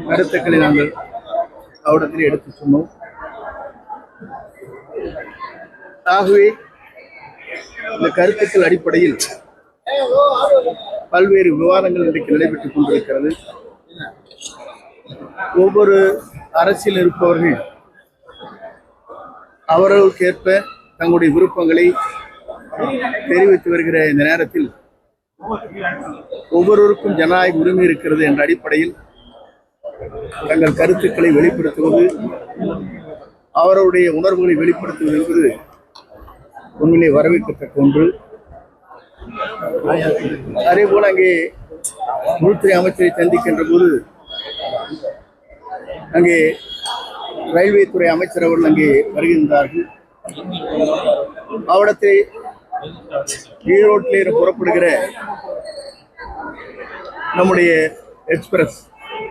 கருத்துக்களை நாங்கள் அவரிடத்தில் எடுத்து சொன்னோம். ஆகவே இந்த கருத்துக்கள் அடிப்படையில் பல்வேறு விவாதங்கள் இன்றைக்கு நடைபெற்றுக் கொண்டிருக்கிறது. ஒவ்வொரு அரசியல் இருப்பவர்கள் அவர்களுக்கேற்ப தங்களுடைய விருப்பங்களை தெரிவித்து வருகிற இந்த நேரத்தில் ஒவ்வொருவருக்கும் ஜனநாயக உரிமை இருக்கிறது என்ற அடிப்படையில் தங்கள் கருத்துக்களை வெளிப்படுத்துவது, அவருடைய உணர்வுகளை வெளிப்படுத்துவது என்பது உண்மையிலே வரவேற்கத்தக்க ஒன்று. அதே போல அங்கே உள்துறை அமைச்சரை சந்திக்கின்ற போது அங்கே ரயில்வே துறை அமைச்சர் அவர்கள் அங்கே வருகின்றார்கள். அவடத்தை ஈரோட்டில் புறப்படுகிற நம்முடைய எக்ஸ்பிரஸ்